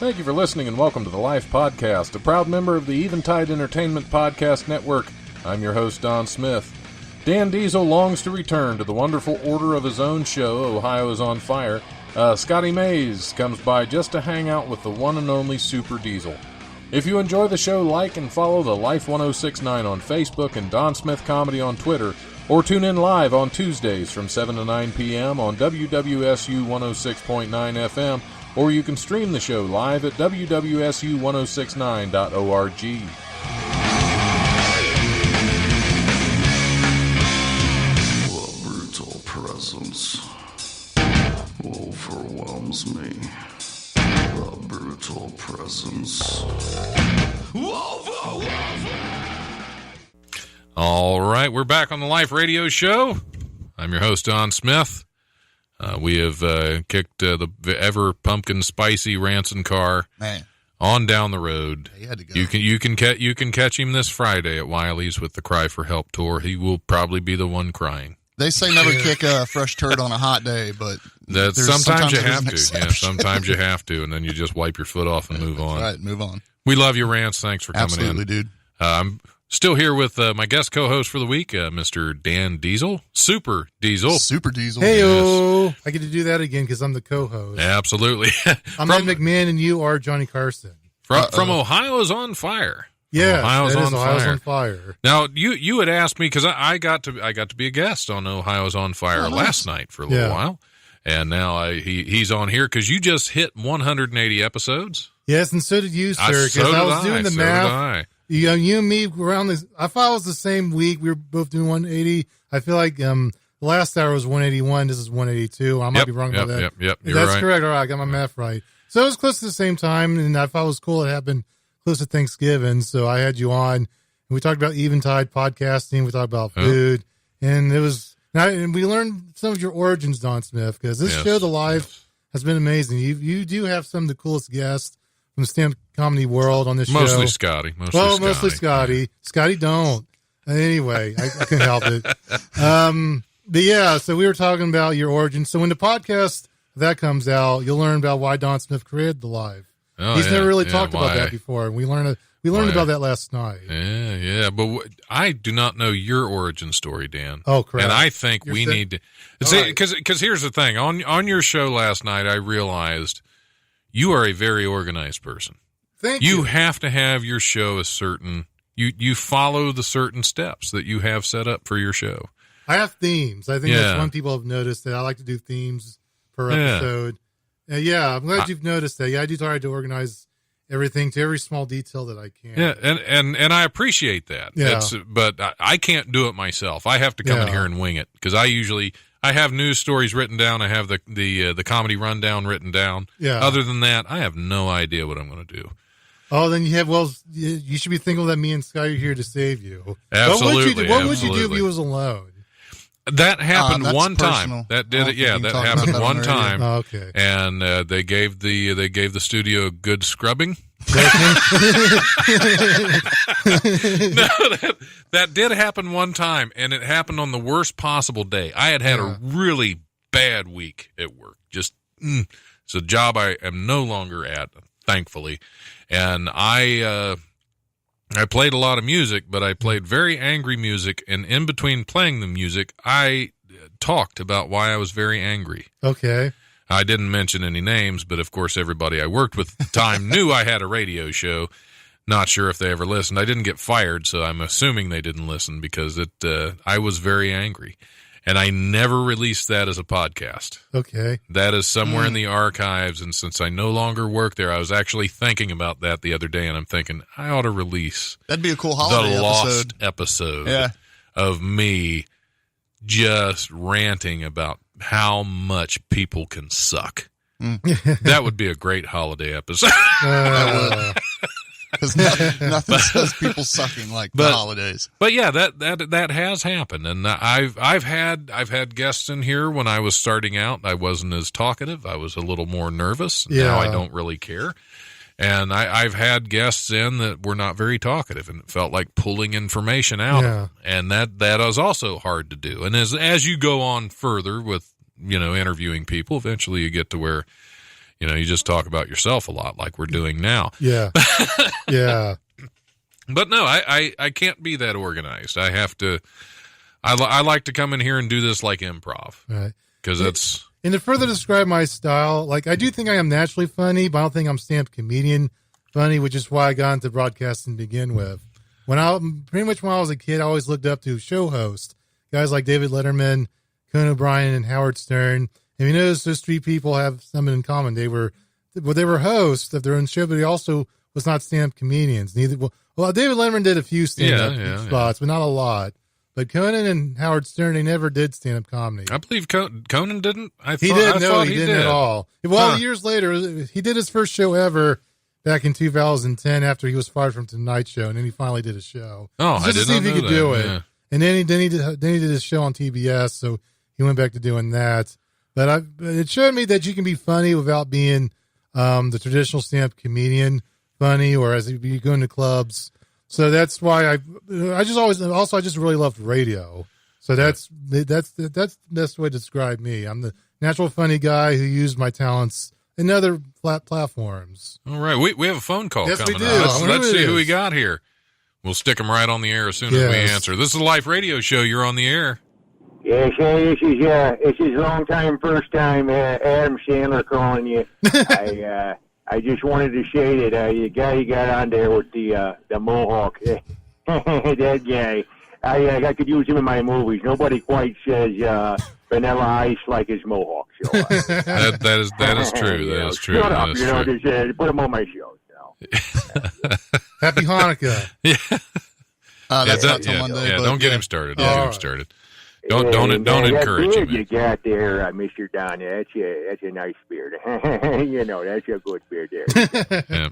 Thank you for listening and welcome to the Life Podcast, a proud member of the Eventide Entertainment Podcast Network. I'm your host, Don Smith. Dan Diesel longs to return to the wonderful order of his own show, Ohio is on Fire. Scotty Mays comes by just to hang out with the one and only Super Diesel. If you enjoy the show, like and follow the Life 1069 on Facebook and Don Smith Comedy on Twitter, or tune in live on Tuesdays from 7 to 9 p.m. on WWSU 106.9 FM, or you can stream the show live at wwsu1069.org. The brutal presence overwhelms me. The brutal presence overwhelms me. All right, we're back on the Life Radio Show. I'm your host, Don Smith. We have kicked the ever pumpkin spicy Ranson car on down the road. He had to go. You can catch him this Friday at Wiley's with the Cry for Help tour. He will probably be the one crying. They say never kick a fresh turd on a hot day, but sometimes you have to. Yeah, sometimes you have to, and then you just wipe your foot off and move on. All right, move on. We love you, Rance. Thanks for coming in. Absolutely, dude. I'm still here with my guest co-host for the week, Mr. Dan Diesel. Super Diesel. Super Diesel. Hey-o. I get to do that again because I'm the co-host. Absolutely. I'm Ed McMahon and you are Johnny Carson. From Ohio is on Fire. Yeah, Ohio's on fire. Now you had asked me because I got to be a guest on Ohio's on Fire last night for a little while, and now he's on here because you just hit 180 episodes. Yes, and so did you, sir. Because I was doing the math. You and me around this. I thought it was the same week. We were both doing 180. I feel like the last hour was 181. This is 182. I might be wrong about that. Yep. That's right. correct. All right, I got my math right. So it was close to the same time, and I thought it was cool. It happened close to Thanksgiving, so I had you on, and we talked about Eventide podcasting. We talked about food, and it was. And we learned some of your origins, Don Smith, because this show, The Live, has been amazing. You do have some of the coolest guests from the stand-up comedy world on this show. Mostly Scotty. Mostly Scotty. Scotty don't. Anyway, I couldn't help it. But yeah, so we were talking about your origins. So when the podcast that comes out, you'll learn about why Don Smith created The Live. He's never really talked about that before. We learned about that last night. Yeah. But I do not know your origin story, Dan. Oh, correct. And I think we need to see because here's the thing. On your show last night, I realized you are a very organized person. Thank you. You have to have your show a certain. You follow the certain steps that you have set up for your show. I have themes. I think that's one people have noticed that I like to do themes per episode. I'm glad you've noticed that. Yeah, I do try to organize everything to every small detail that I can. Yeah, and I appreciate that. Yeah. But I can't do it myself. I have to come in here and wing it because I have news stories written down. I have the comedy rundown written down. Yeah. Other than that, I have no idea what I'm going to do. Oh, then you should be thinking that me and Sky are here to save you. Absolutely. What would you do if you was alone? That happened one personal. time. That did it. Yeah, that happened one time. Oh, okay. And they gave the studio a good scrubbing. No, that did happen one time, and it happened on the worst possible day. I had a really bad week at work. Just it's a job I am no longer at, thankfully. And I played a lot of music, but I played very angry music, and in between playing the music, I talked about why I was very angry. Okay. I didn't mention any names, but of course everybody I worked with at the time knew I had a radio show. Not sure if they ever listened. I didn't get fired, so I'm assuming they didn't listen because I was very angry. And I never released that as a podcast. Okay. That is somewhere in the archives, and since I no longer work there, I was actually thinking about that the other day, and I'm thinking, I ought to release That'd be a cool holiday the lost episode of me just ranting about how much people can suck. That would be a great holiday episode. Because nothing says people sucking like the holidays. But yeah, that has happened, and I've had guests in here when I was starting out. I wasn't as talkative. I was a little more nervous. Yeah. Now I don't really care. And I've had guests in that were not very talkative, and it felt like pulling information out. Yeah. And that is also hard to do. And as you go on further with interviewing people, eventually you get to where You just talk about yourself a lot like we're doing now. Yeah. Yeah. But no, I can't be that organized. I have to, I like to come in here and do this like improv. Right. Because it's. And to further describe my style, like I do think I am naturally funny, but I don't think I'm stand-up comedian funny, which is why I got into broadcasting to begin with. When I was a kid, I always looked up to show hosts, guys like David Letterman, Conan O'Brien, and Howard Stern. And you notice those three people have something in common. They were hosts of their own show, but they also was not stand-up comedians. David Letterman did a few stand-up spots, but not a lot. But Conan and Howard Stern, they never did stand-up comedy. I believe Conan didn't. He didn't at all. Well, years later, he did his first show ever back in 2010 after he was fired from Tonight Show, and then he finally did a show. Oh, just to see if he could do it. Yeah. And then he did his show on TBS, so he went back to doing that. But it showed me that you can be funny without being the traditional stand-up comedian funny, or as you go into clubs. So that's why I just really loved radio. So that's the best way to describe me. I'm the natural funny guy who used my talents in other platforms. All right, we have a phone call coming. We do. Let's see who we got here. We'll stick them right on the air as soon as we answer. This is a live radio show. You're on the air. Yes, this is long time, first time, Adam Sandler calling you. I just wanted to say that the guy you got on there with the mohawk, that guy, I could use him in my movies. Nobody quite says Vanilla Ice like his mohawk. So, that is true. That is true. Shut up, true. Just put him on my show. Happy Hanukkah. Yeah. That's not till Monday. Yeah, don't get him started. Don't get him started. Don't encourage him. You got there, Mr. Don. That's a nice beard. That's a good beard there. Yeah.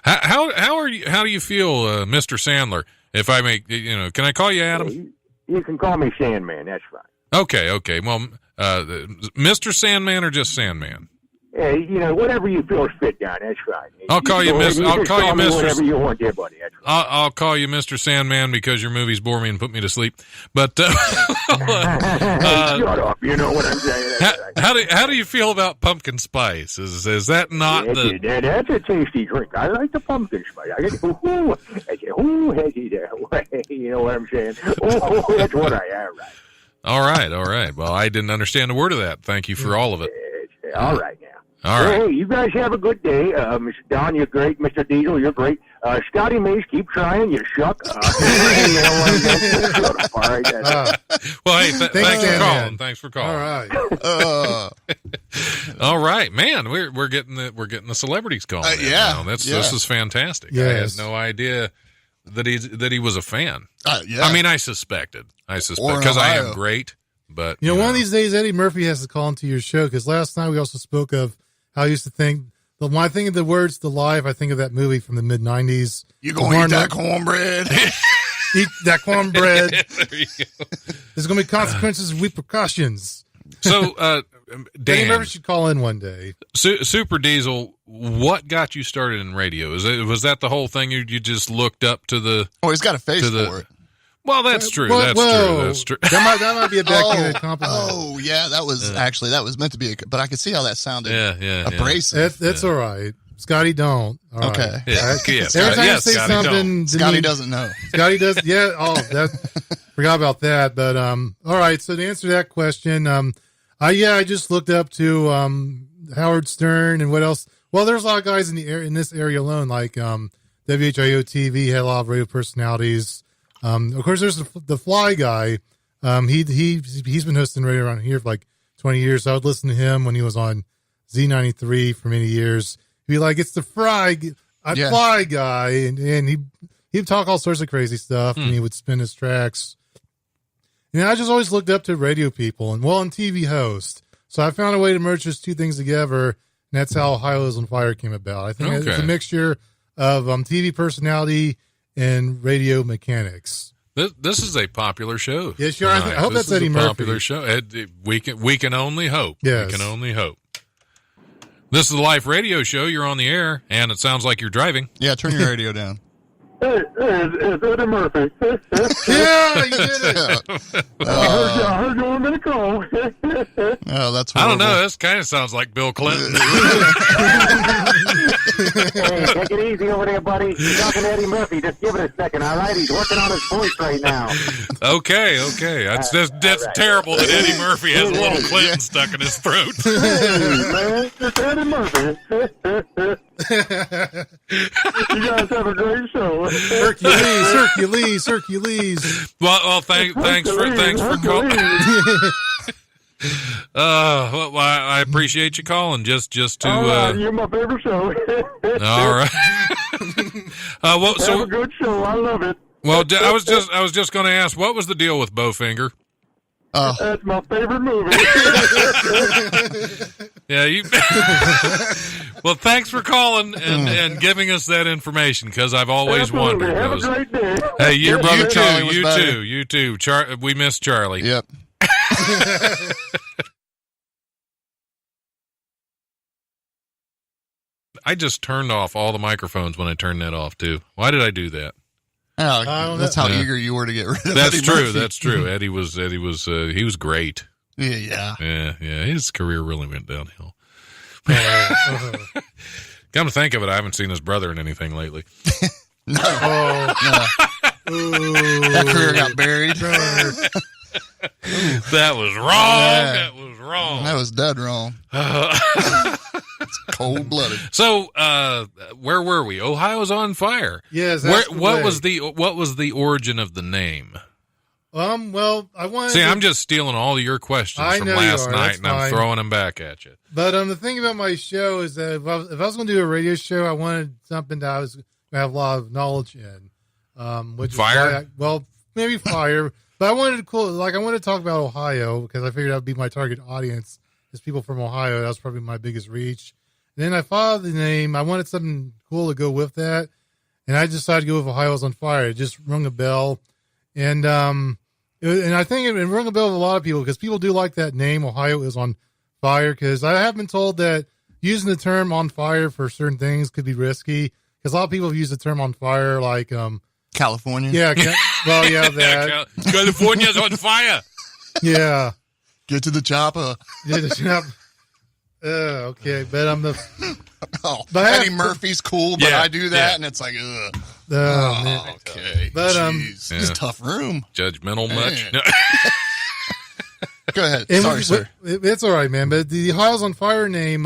How do you feel, Mr. Sandler? If I make, can I call you Adam? You can call me Sandman. That's fine. Okay. Well, Mr. Sandman or just Sandman? Whatever you feel fit, Don. That's fine. I'll call you Mr. Whatever you want, there, buddy. That's fine. I'll call you Mr. Sandman because your movies bore me and put me to sleep. But shut up. You know what I'm saying. How do you feel about pumpkin spice? Is that not that's a tasty drink. I like the pumpkin spice. You know what I'm saying? That's what I am. Right. All right. Well, I didn't understand a word of that. Thank you for all of it. All right now. All right. Hey, you guys have a good day. Mr. Don, you're great. Mr. Diesel, you're great. Scotty Mays, keep trying. You shuck. All right. Well, hey, thanks for calling. Thanks for calling. All right. All right, man. We're getting the celebrities calling. Yeah. This is fantastic. Yes. I had no idea that he was a fan. Yeah. I mean, I suspected because I am great. But one of these days, Eddie Murphy has to call into your show, because last night we also spoke of how I used to think. When I think of the words "to life," I think of that movie from the mid-'90s. You gonna eat that cornbread? Eat that cornbread. There you go. There's gonna be consequences and repercussions. So, Dan, Eddie Murphy should call in one day. Super Diesel, what got you started in radio? Was that the whole thing? You just looked up to the? Oh, he's got a face for it. Well, that's true. That's true. That might be a backhanded compliment. Oh, yeah, that was meant to be, but I could see how that sounded. Yeah. Abrasive. That's all right. Scotty, don't. All okay. Right. Yeah. Every time you say something, Scotty doesn't know. Scotty does. Yeah. Oh, forgot about that. But all right. So to answer that question, I just looked up to Howard Stern and what else. Well, there's a lot of guys in this area alone, like WHIO TV had a lot of radio personalities. Of course, there's the Fly guy. He's been hosting radio around here for like 20 years. So I would listen to him when he was on Z93 for many years. He'd be like, "It's the Fly guy," and he'd talk all sorts of crazy stuff, and he would spin his tracks. And I just always looked up to radio people and TV hosts. So I found a way to merge those two things together, and that's how Ohio is on Fire came about. I think it's a mixture of TV personality and radio mechanics. This is a popular show. Yeah, sure. I hope that's Eddie Murphy. Popular show. We can only hope. Yes. We can only hope. This is a live radio show. You're on the air, and it sounds like you're driving. Yeah, turn your radio down. Hey, it's Eddie Murphy. Yeah, you did it. I heard you want me to call. Oh, that's horrible. I don't know. This kind of sounds like Bill Clinton. Hey, take it easy over there, buddy. You're talking to Eddie Murphy. Just give it a second, all right? He's working on his voice right now. Okay. That's right. Terrible that Eddie Murphy has a little Clinton stuck in his throat. Hey, man, it's Eddie Murphy. You guys have a great show. Hercules. Well, thanks for calling. Well, I appreciate you calling. Just to. You're my favorite show. All right. Well, Have a good show. I love it. Well, I was just going to ask, what was the deal with Bowfinger? That's my favorite movie. Yeah, you. Well, thanks for calling and giving us that information, because I've always Absolutely. wondered. Have a great day. Hey, Your brother Charlie was better. You too. We miss Charlie. Yep. I just turned off all the microphones when I turned that off too. Why did I do that? Oh, that's how Yeah. eager you were to get rid of That's Eddie true. Murphy. That's true. Eddie was he was great. Yeah. Yeah. His career really went downhill. Come to think of it, I haven't seen his brother in anything lately. No. Oh, That career got buried. That was wrong. Yeah. That was wrong. That was dead wrong. Cold blooded. So, where were we? Ohio's on fire. yes. What was the origin of the name? Well, I wanted. See, to, I'm just stealing all of your questions I from know you last are. night, That's and I'm fine. throwing them back at you. But the thing about my show is that if I was going to do a radio show, I wanted something that I was going to have a lot of knowledge in. Which is Fire? why maybe fire. But I wanted to talk about Ohio, because I figured that would be my target audience is people from Ohio. That was probably my biggest reach. And then I thought of the name. I wanted something cool to go with that, and I decided to go with Ohio's on Fire. It just rung a bell, and I think it rung a bell with a lot of people, because people do like that name. Ohio is on fire, because I have been told that using the term on fire for certain things could be risky, because a lot of people have used the term on fire, like California. yeah, that California's on fire. yeah. Get to the chopper. Okay, but I'm the but Eddie Murphy's cool, but Yeah, I do that, yeah. and it's like, ugh. man. Okay. But, Jeez. yeah. It's a tough room. Judgmental much? Man. Go ahead. And Sorry, sir. It's all right, man. But the Ohio's on Fire name,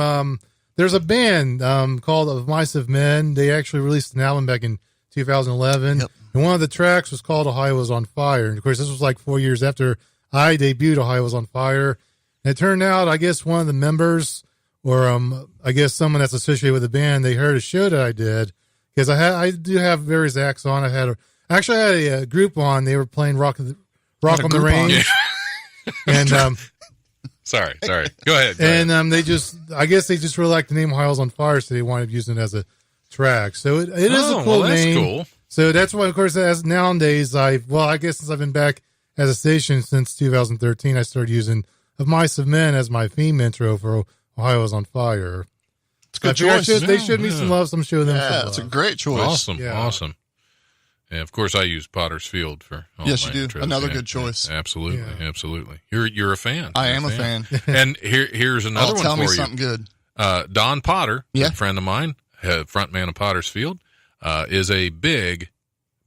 there's a band called Of Mice of Men. They actually released an album back in 2011. Yep. And one of the tracks was called Ohio Was on Fire. And of course, this was like 4 years after I debuted Ohio Was on Fire. And it turned out, I guess, one of the members, or I guess someone that's associated with the band, they heard a show that I did, because I do have various acts on. I had a group on. They were playing Rock on the group Range. And Sorry. Go ahead. and they just, I guess they just really liked the name Ohio's on Fire, so they wanted to use it as a track. So it is a cool that's name. cool. So that's why, of course, as nowadays, I guess since I've been back as a station since 2013, I started using Of Mice of Men as my theme intro for Ohio's on Fire. It's a good I figured choice. they showed me some love, some show them Yeah, some it's a love. great choice. Awesome. Yeah. Awesome. Yeah, of course, I use Potter's Field for all Yes, my you do. intros. Another Yeah, good choice. yeah, absolutely. Yeah. Absolutely. You're a fan. I You're am a fan. And here's another one Tell for me you. something good. Don Potter, Yeah. a friend of mine, frontman of Potter's Field, is a big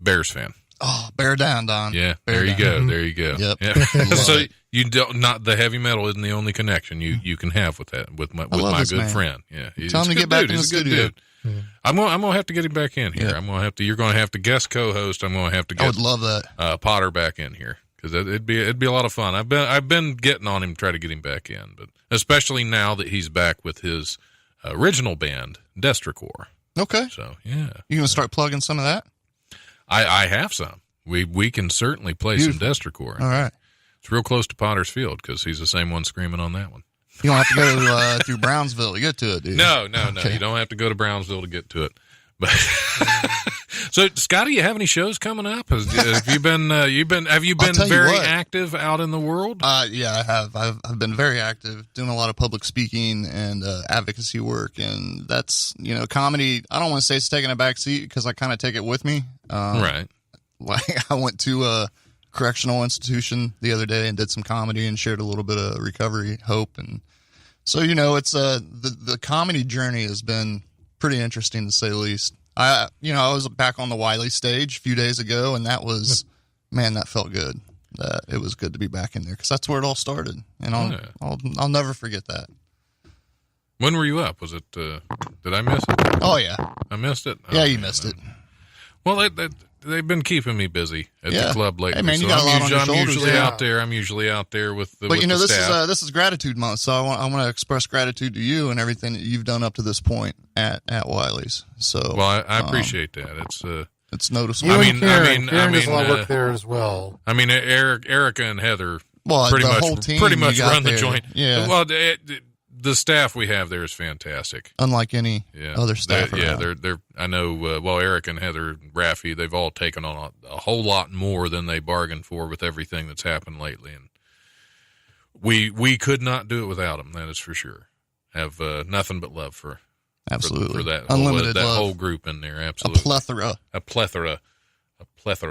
Bears fan. Oh, bear down, Don. Yeah, Bear there you down. go. There you go. Yep. Yeah. Love So it. you don't, not the heavy metal isn't the only connection you can have with that with my love this good man. friend. Yeah, Tell him to get back in the studio. I'm gonna have to get him back in here. Yeah. You're gonna have to guest co-host. I'm gonna have to I get would love that. Potter back in here, because it'd be a lot of fun. I've been getting on him to try to get him back in, but especially now that he's back with his original band Destracore. Okay. So yeah, You going to start plugging some of that? I have some. We can certainly play some Destracore. All right. It's real close to Potter's Field, because he's the same one screaming on that one. You don't have to go through Brownsville to get to it, do you? No. Okay. You don't have to go to Brownsville to get to it. But So, Scotty, you have any shows coming up? Have you been tell you very what. active out in the world? Yeah, I have. I've been very active, doing a lot of public speaking and advocacy work, and that's, comedy. I don't want to say it's taking a back seat because I kind of take it with me. Right. Like I went to a correctional institution the other day and did some comedy and shared a little bit of recovery hope, and so it's the comedy journey has been pretty interesting to say the least. I was back on the Wiley stage a few days ago, and that was, man, that felt good. It was good to be back in there because that's where it all started, and I'll never forget that. When were you up? Was it? Did I miss it? Oh yeah, I missed it. Yeah, you missed it. Well, they've been keeping me busy at the club lately. Hey man, you got a lot on your shoulders. I'm usually out there with the. But with the staff. this is gratitude month, so I want to express gratitude to you and everything that you've done up to this point at Wiley's. So, well, I appreciate that. It's noticeable. Karen does a lot of work there as well. I mean, Erica and Heather whole team pretty much run the there. joint. Yeah. Well, the staff we have there is fantastic. Unlike any other staff. They're. I know. Eric and Heather, Raffi, they've all taken on a whole lot more than they bargained for with everything that's happened lately, and we could not do it without them. That is for sure. Have nothing but love for that unlimited love. whole group in there. Absolutely, a plethora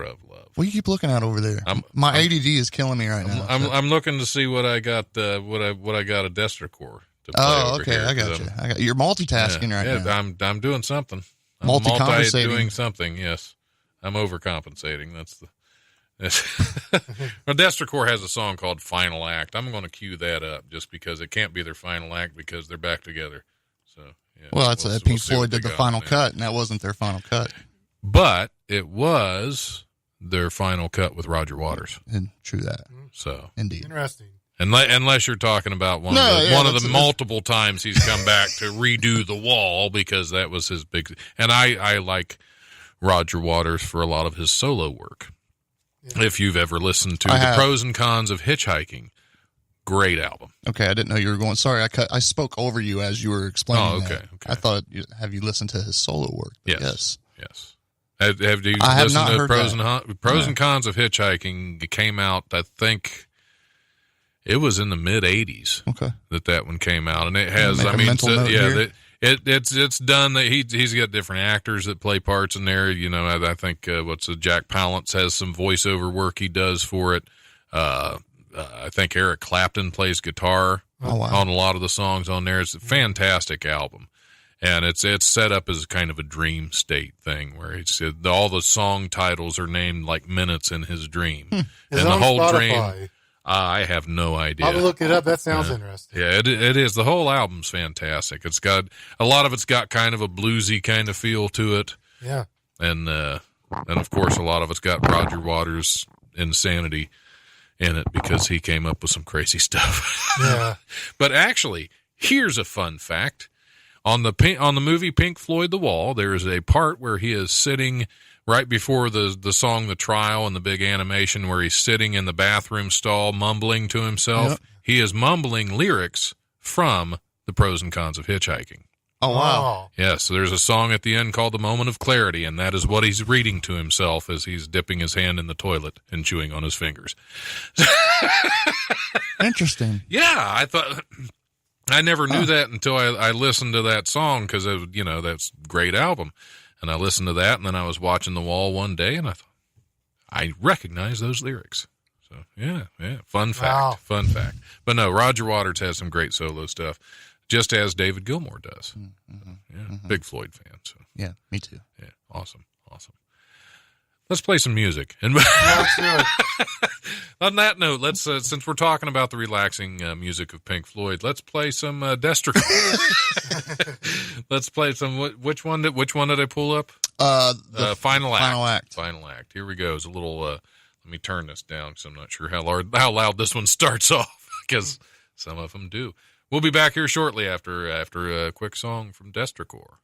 of love. What do you keep looking at over there? My ADD is killing me right now. I'm looking to see what I got. What I got a Destrocore. To play over okay. here, I got you. You're multitasking right now. I'm doing something. Multi-compensating. Doing something. Yes, I'm overcompensating. Well, Destrocore has a song called "Final Act." I'm going to cue that up just because it can't be their final act because they're back together. So, yeah. Well, that's Pink see Floyd what did they the got final there. cut, and that wasn't their final cut. But it was their final cut with Roger Waters. And true that. So, Indeed. Interesting. unless you're talking about one of the multiple times he's come back to redo The Wall, because that was his big. And I like Roger Waters for a lot of his solo work. Yeah. If you've ever listened to The Pros and Cons of Hitchhiking, great album. Okay, I didn't know you were going. Sorry, I spoke over you as you were explaining. Oh, okay. That. I thought, have you listened to his solo work? Yes. Have you listened to Pros and Cons of Hitchhiking? It came out, I think, it was in the mid '80s. Okay, that one came out, and it has. It's done. That he's got different actors that play parts in there. You know, I think Jack Palance has some voiceover work he does for it. I think Eric Clapton plays guitar on a lot of the songs on there. It's a fantastic album. And it's set up as kind of a dream state thing where all the song titles are named like minutes in his dream. And the whole Spotify. dream, I have no idea. I'll look it up. That sounds interesting. Yeah, it is. The whole album's fantastic. It's got a lot of it's got kind of a bluesy kind of feel to it. Yeah. And of course a lot of it's got Roger Waters' insanity in it because he came up with some crazy stuff. Yeah. But actually, here's a fun fact. On the movie Pink Floyd The Wall, there is a part where he is sitting right before the song The Trial and the big animation where he's sitting in the bathroom stall mumbling to himself. Yep. He is mumbling lyrics from The Pros and Cons of Hitchhiking. Oh, wow. Yes, so there's a song at the end called The Moment of Clarity, and that is what he's reading to himself as he's dipping his hand in the toilet and chewing on his fingers. Interesting. Yeah, I thought... I never knew that until I listened to that song because, that's a great album. And I listened to that, and then I was watching The Wall one day, and I thought, I recognize those lyrics. So, yeah, fun fact. Wow. Fun fact. But no, Roger Waters has some great solo stuff, just as David Gilmour does. Big Floyd fan. So. Yeah, me too. Yeah, awesome. Let's play some music. And on that note, let's since we're talking about the relaxing music of Pink Floyd, let's play some Destrocore. Let's play some. Which one did I pull up? The Final Act. Act. Final Act. Here we go. It's a little. Let me turn this down because I'm not sure how loud this one starts off because some of them do. We'll be back here shortly after a quick song from Destrocore.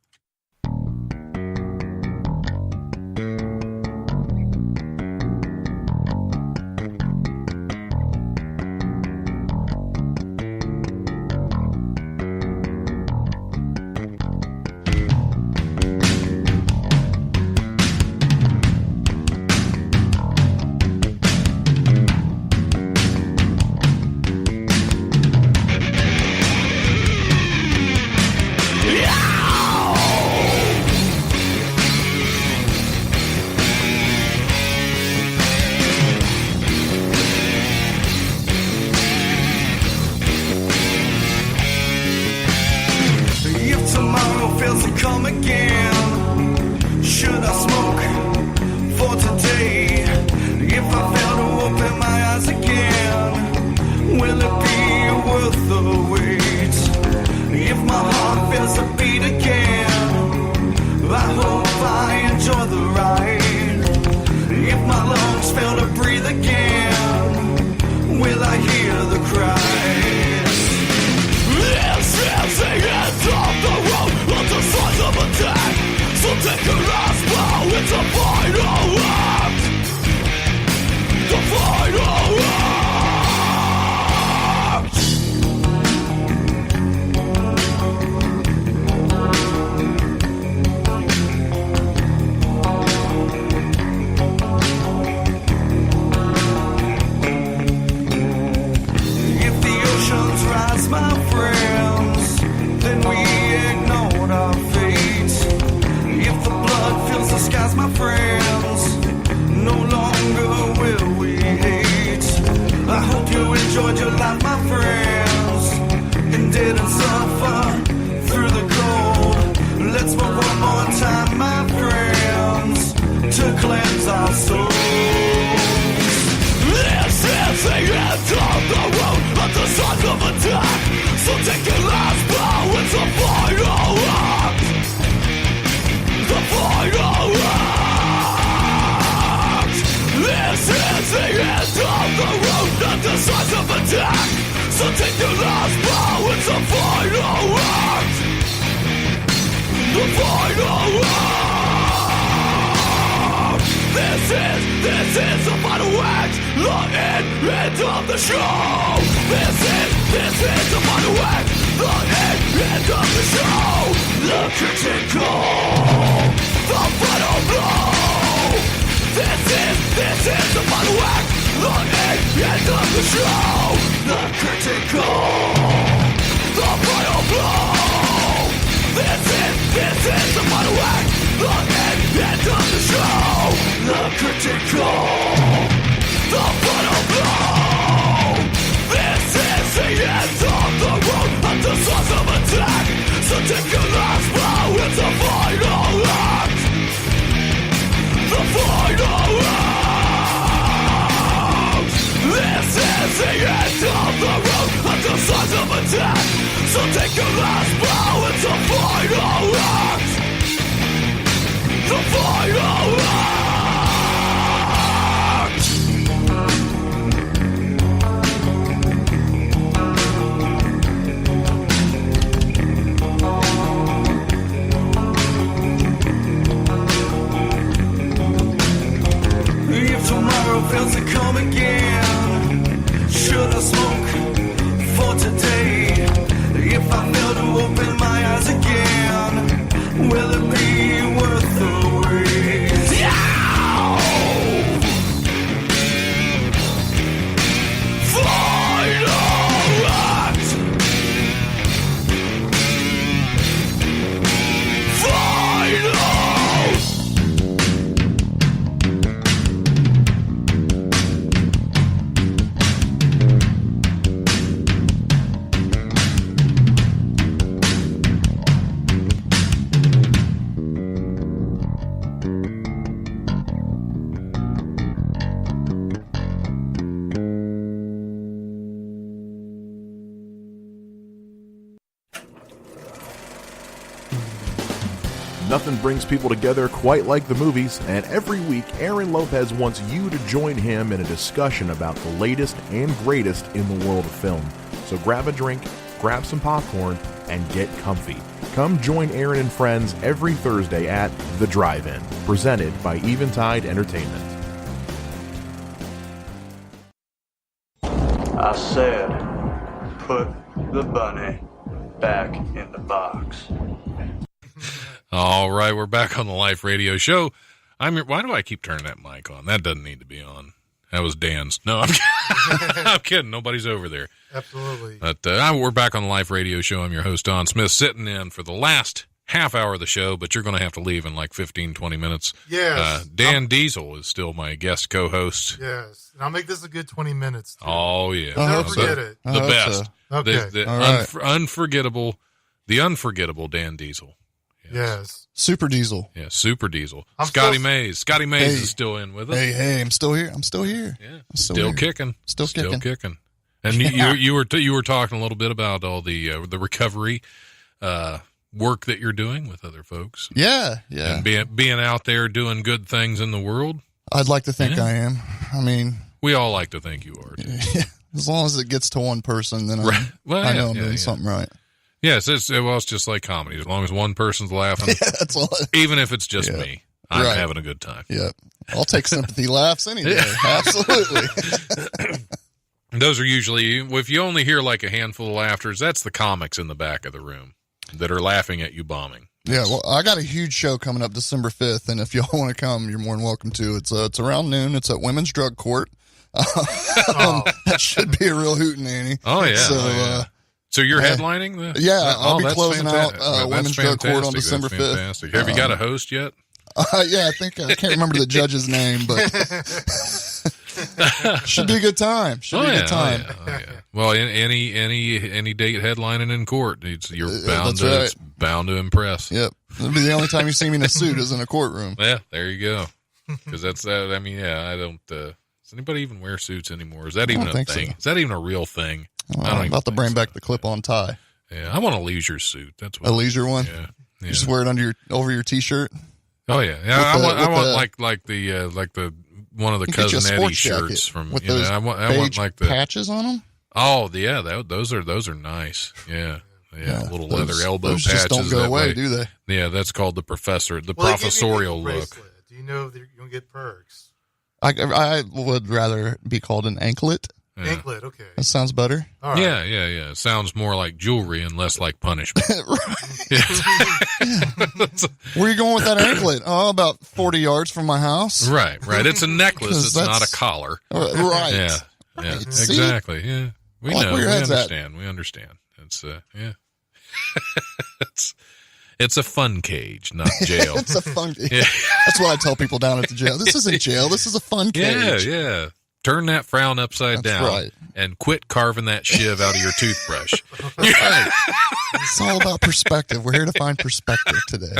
friends, then we ignored our fate. If the blood fills the skies, my friends, no longer will we hate. I hope you enjoyed your life, my friends, and didn't suffer through the cold. Let's move one more time, my friends, to cleanse our souls. This is the end of the road at the signs of attack. So take your last bow, it's the final act. The final act. This is the end of the road at the signs of attack. So take your last bow, it's the final act. The final act. This is the final act, the end of the show. This is the final act, the end of the show. The curtain call, the final blow. This is the final act, the end of the show. The curtain call, the final blow. This is the final act, the end of the show. The curtain call, the final blow. This is the end of the road at the source of attack. So take your last bow, it's the final act. The final act. This is the end of the road at the source of attack. So take your last bow, it's the final act. The final act. If tomorrow fails to come again, should I smoke for today? If I fail to open my eyes again, will it be worth the wait? Yeah! Final act! Final! Nothing brings people together quite like the movies, and every week Aaron Lopez wants you to join him in a discussion about the latest and greatest in the world of film. So grab a drink, grab some popcorn, and get comfy. Come join Aaron and friends every Thursday at The Drive-In, presented by Eventide Entertainment. I said, put the bunny back in the box. All right, we're back on the Life Radio Show. Why do I keep turning that mic on? That doesn't need to be on. That was Dan's. No, I'm kidding. I'm kidding. Nobody's over there. Absolutely. But we're back on the Life Radio Show. I'm your host, Don Smith, sitting in for the last half hour of the show, but you're going to have to leave in like 15, 20 minutes. Yes. Dan Diesel is still my guest co-host. Yes. And I'll make this a good 20 minutes. Too. Oh, yeah. Never forget it. The best. Okay. The All right. unforgettable Dan Diesel. Yes. Super Diesel. Yeah, Super Diesel. I'm Scotty still- Mays. Scotty Mays is still in with us. Hey, I'm still here. Yeah, I'm still here. kicking. Still kicking. And you were talking a little bit about all the recovery work that you're doing with other folks. Yeah. And being out there doing good things in the world. I'd like to think Yeah. I am. I mean, We all like to think you are too. as long as it gets to one person, then Right. Well, I know yeah, I'm doing yeah. something right. Yes, it's just like comedy. As long as one person's laughing, That's all. even if it's just Yeah. me, I'm Right. having a good time. Yeah. I'll take sympathy laughs any day. Absolutely. Those are usually, if you only hear like a handful of laughters, that's the comics in the back of the room that are laughing at you bombing. Yeah, well, I got a huge show coming up December 5th, and if y'all want to come, you're more than welcome to. It's around noon. It's at Women's Drug Court. That should be a real hootenanny. Oh, yeah. So, Oh, yeah. So you're Yeah. headlining the? Yeah, I'll be that's closing out That's Women's Drug Court on fantastic. December That's 5th. fantastic. Have you got a host yet? Yeah, I think I can't remember the judge's name, but should be a good time. Should be a good time. Oh, yeah. Well, any date headlining in court, you're bound that's to right. it's bound to impress. Yep, it'll be the only time you see me in a suit is in a courtroom. Yeah, there you go. Because that's I mean, yeah, I don't. Does anybody even wear suits anymore? Is that even don't a think thing? so. Is that even a real thing? I'm I don't even about to think bring so. back the clip-on tie, Yeah, I want a leisure suit. That's what a leisure one. Yeah. You just wear it over your t-shirt. Oh yeah, yeah. I want like the one of the You get you a Cousin Eddie sports shirts jacket from with you know. those I want beige like the patches on them. oh yeah. Those are nice. Yeah. Little leather elbow those patches. just don't go that away, way. do they? Yeah, that's called the professor, the Well, they give you a professorial ankle look. bracelet. Do you know that you're going to get perks? I would rather be called an anklet. Yeah. Anklet, okay. That sounds better. All right. Yeah. It sounds more like jewelry and less like punishment. Where are you going with that anklet? Oh, about 40 yards from my house. Right. It's a necklace. 'Cause It's not a that's- collar. Right. Yeah. Right. See? Exactly. Yeah. We I like know. where We your head's at. understand. We understand. It's yeah. it's a fun cage, not jail. It's a fun. Yeah. That's what I tell people down at the jail. This isn't jail. This is a fun cage. Yeah. Turn that frown upside That's down right. and quit carving that shiv out of your toothbrush. Right. It's all about perspective. We're here to find perspective today.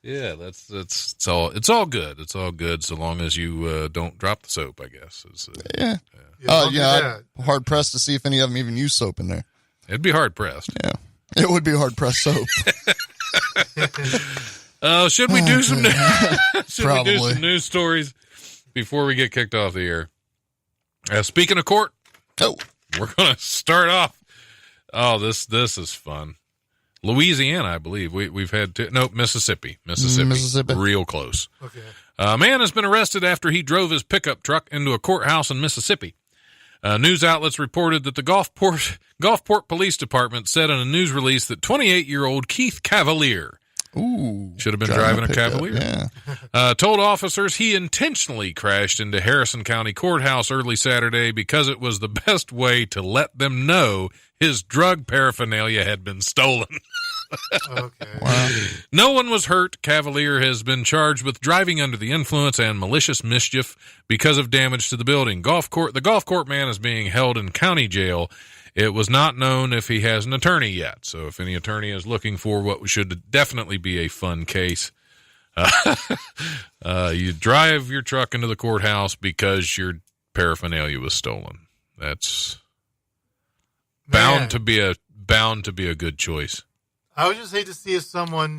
Yeah, it's all good. It's all good so long as you don't drop the soap, I guess. Yeah. Don't do Yeah. that. I'm hard pressed to see if any of them even use soap in there. It'd be hard pressed. Yeah. It would be hard pressed soap. Should we do some Probably. news stories before we get kicked off the air? Speaking of court, Oh, we're going to start off. Oh, this is fun. Louisiana, I believe. We've had Mississippi. Mississippi. Real close. Okay. A man has been arrested after he drove his pickup truck into a courthouse in Mississippi. News outlets reported that the Gulfport Police Department said in a news release that 28-year-old Keith Cavalier ooh. should have been driving a pickup, Cavalier. Yeah. Told officers he intentionally crashed into Harrison County Courthouse early Saturday because it was the best way to let them know his drug paraphernalia had been stolen. Okay. Wow. No one was hurt. Cavalier has been charged with driving under the influence and malicious mischief because of damage to the building. The golf court man is being held in county jail. It was not known if he has an attorney yet. So if any attorney is looking for what should definitely be a fun case, you drive your truck into the courthouse because your paraphernalia was stolen. That's Man, bound to be a good choice. I would just hate to see if someone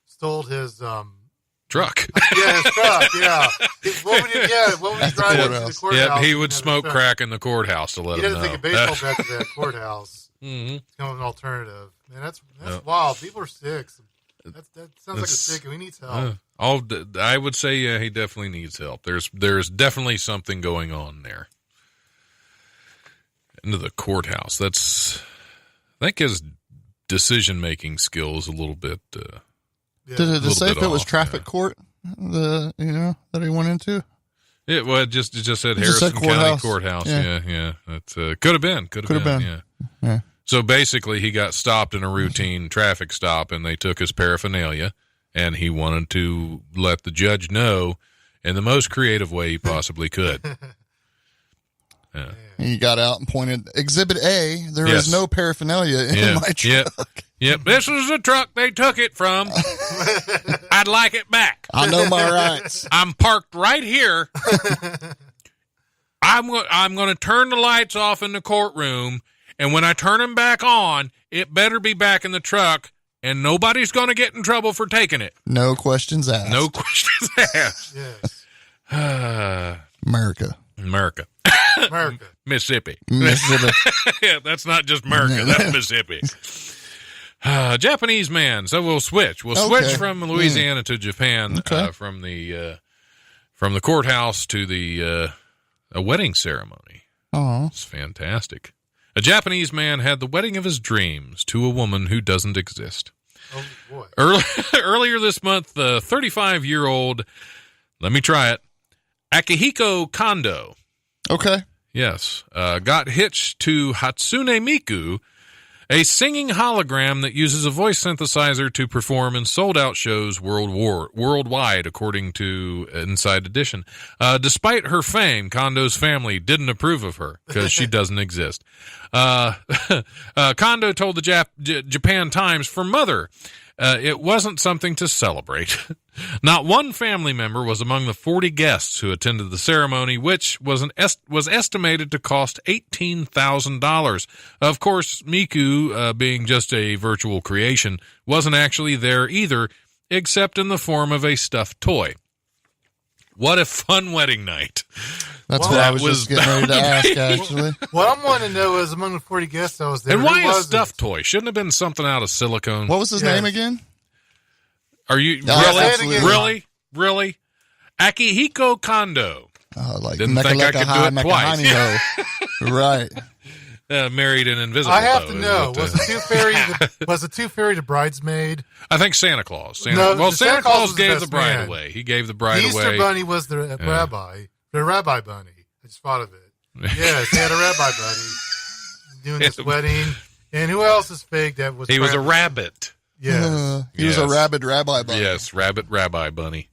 stole his Truck. his truck. Yeah. What would he drive into the courthouse. courthouse? Yep, he and would have smoke a truck? crack in the courthouse to let He him doesn't know. take a baseball bat to that courthouse. Mhm. It's kind of an alternative. Man, that's Yep. wild. People are sick. That sounds like a It's- sick. He needs help. I would say, yeah, he definitely needs help. There's definitely something going on there. Into the courthouse. I think his decision-making skill is a little bit. Yeah. Did it little say bit if it was off, traffic yeah. court that he went into? It just said It just Harrison said County courthouse. Courthouse. Yeah. Yeah. That could have been. Could have been. Yeah. Yeah. So basically, he got stopped in a routine traffic stop, and they took his paraphernalia, and he wanted to let the judge know in the most creative way he possibly could. Yeah. And he got out and pointed, Exhibit A, there Yes. is no paraphernalia in my truck. Yep. This is the truck they took it from. I'd like it back. I know my rights. I'm parked right here. I'm going to turn the lights off in the courtroom, and when I turn them back on, it better be back in the truck, and nobody's going to get in trouble for taking it. No questions asked. No questions asked. Yes. America. America. America. Mississippi. Mississippi. Yeah, that's not just America. That's Mississippi. Japanese man. So we'll switch. We'll switch Okay. from Louisiana to Japan. Okay. From the courthouse to the a wedding ceremony. Oh, It's fantastic. A Japanese man had the wedding of his dreams to a woman who doesn't exist. Oh, boy. Earlier this month, the 35-year-old, let me try it, Akihiko Kondo, okay. yes, got hitched to Hatsune Miku a singing hologram that uses a voice synthesizer to perform in sold-out shows worldwide, according to Inside Edition. Despite her fame, Kondo's family didn't approve of her because she doesn't exist. Kondo told the Japan Times, for Mother, it wasn't something to celebrate. Not one family member was among the 40 guests who attended the ceremony, which was estimated to cost $18,000. Of course, Miku, being just a virtual creation, wasn't actually there either, except in the form of a stuffed toy. What a fun wedding night. That's what I was just getting ready to ask, actually. What I'm wanting to know is, among the 40 guests I was there, and why who a was stuffed toy? Shouldn't have been something out of silicone. What was his name again? Are you No, really? Akihiko Kondo. Like Didn't think I could do it twice. Right. Married an invisible. I have to though, know. but, Was the Tooth Fairy the bridesmaid? I think Santa Claus. No, Santa Claus was the gave best the bride man. away. He gave the bride The Easter away. Bunny was the rabbi. The Rabbi Bunny. I just thought of it. Yes, he had a Rabbi Bunny doing this wedding. And who else is fake that was... He was a rabbit. Yes. He was a rabid rabbi bunny. Yes, rabbit rabbi bunny.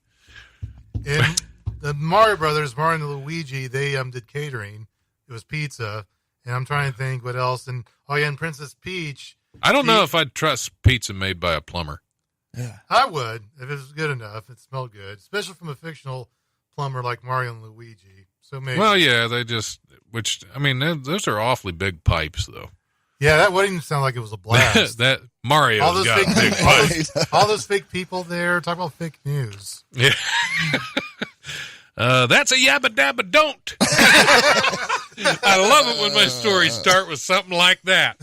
And the Mario Brothers, Mario and Luigi, they did catering. It was pizza. And I'm trying to think what else. And and Princess Peach. I don't know if I'd trust pizza made by a plumber. Yeah. I would, if it was good enough. It smelled good, especially from a fictional plumber like Mario and Luigi. So maybe. Well, yeah, those are awfully big pipes, though. Yeah, that wedding sounded like it was a blast. That Mario's got big pipes. all those fake people there. Talk about fake news. Yeah. That's a yabba dabba don't. I love it when my stories start with something like that.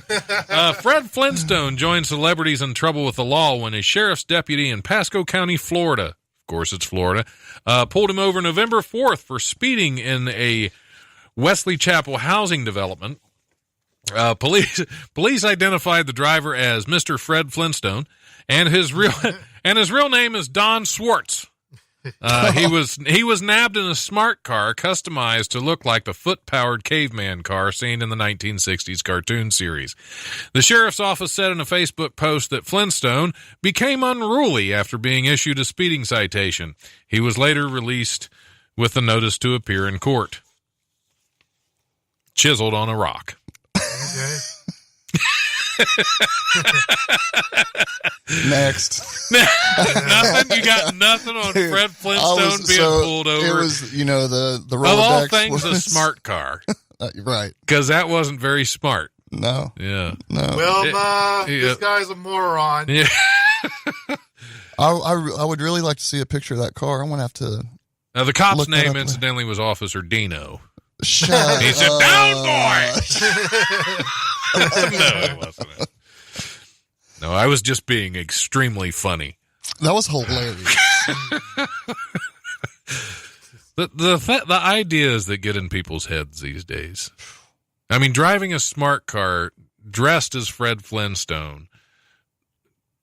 Fred Flintstone joined celebrities in trouble with the law when a sheriff's deputy in Pasco County, Florida, of course it's Florida, pulled him over November 4th for speeding in a Wesley Chapel housing development. Police identified the driver as Mr. Fred Flintstone, and his real name is Don Swartz. He was nabbed in a smart car customized to look like the foot-powered caveman car seen in the 1960s cartoon series. The sheriff's office said in a Facebook post that Flintstone became unruly after being issued a speeding citation. He was later released with a notice to appear in court. Chiseled on a rock. Okay. Next. Nothing? You got nothing on Fred Flintstone being pulled over? It was, the Rolodex. Of all things, a smart car. Right. Because that wasn't very smart. No. Yeah. No. Well, this guy's a moron. Yeah. I would really like to see a picture of that car. I'm going to have to. Now, the cop's Look that name, up. incidentally, was Officer Dino. Shut He said, up. down, boy! No, it wasn't. No, I was just being extremely funny. That was hilarious. The ideas that get in people's heads these days. I mean, driving a smart car dressed as Fred Flintstone,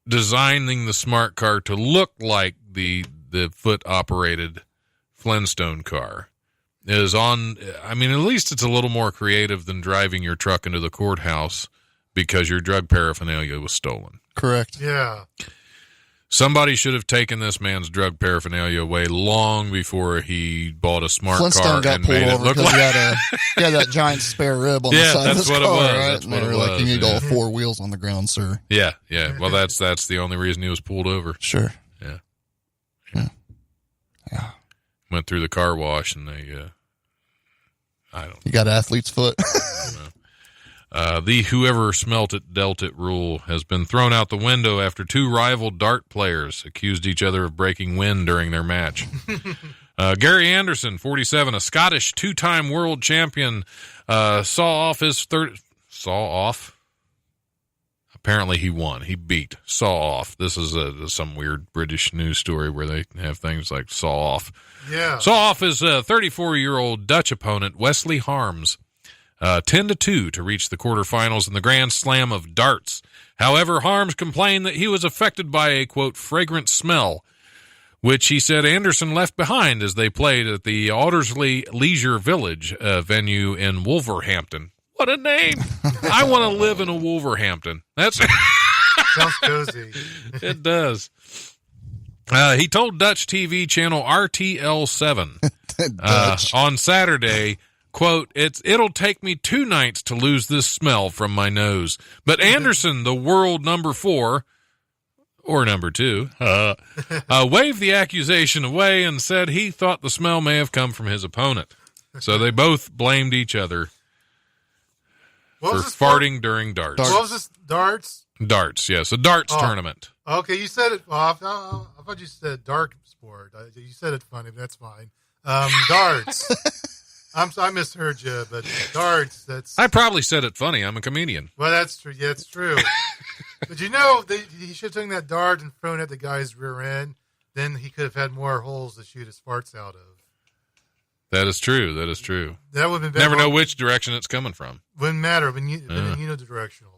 designing the smart car to look like the foot-operated Flintstone car is on. I mean, at least it's a little more creative than driving your truck into the courthouse because your drug paraphernalia was stolen. Correct. Yeah. Somebody should have taken this man's drug paraphernalia away long before he bought a smart Flintstone car got and pulled made it over look because like. he had that giant spare rib on the Yeah, side of that's his what it car, was. right? That's And what they it were like, was, you need yeah. all four wheels on the ground, sir. Yeah. Well, that's the only reason he was pulled over. Sure. Yeah. Went through the car wash and they, I don't know. You got athlete's foot. The whoever smelt it dealt it rule has been thrown out the window after two rival dart players accused each other of breaking wind during their match. Gary Anderson, 47, a Scottish two-time world champion, saw off. Apparently he won. He beat. Saw off. This is some weird British news story where they have things like saw off. Yeah. Saw off his 34-year-old Dutch opponent, Wesley Harms, 10-2 to reach the quarterfinals in the Grand Slam of darts. However, Harms complained that he was affected by a, quote, fragrant smell, which he said Anderson left behind as they played at the Aldersley Leisure Village venue in Wolverhampton. What a name. I want to live in a Wolverhampton. That's Sounds cozy. It does. He told Dutch TV channel RTL7 on Saturday, quote, it'll take me 2 nights to lose this smell from my nose. But Anderson, the world number 4, or number 2, waved the accusation away and said he thought the smell may have come from his opponent. So they both blamed each other for farting during darts. What was this? Darts? Darts, yes. A darts tournament. Okay, you said it. I thought you said dark sport. You said it funny, but that's fine. Darts. I misheard you, but darts, that's... I probably said it funny. I'm a comedian. Well, that's true. Yeah, it's true. But you know, he should have taken that dart and thrown it at the guy's rear end. Then he could have had more holes to shoot his farts out of. That is true. That is true. That would have been better. Never know which direction it's coming from. Wouldn't matter when unidirectional.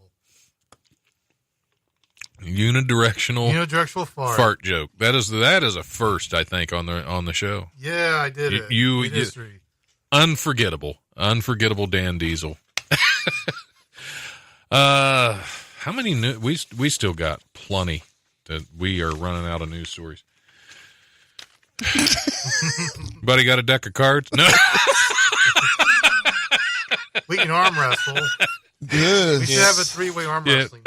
Unidirectional fart joke. That is a first, I think, on the show. Yeah, I did it. History. Unforgettable Dan Diesel. How many new? We still got plenty. That we are running out of news stories. Buddy got a deck of cards? No. We can arm wrestle. Good. We should have a 3-way arm wrestling.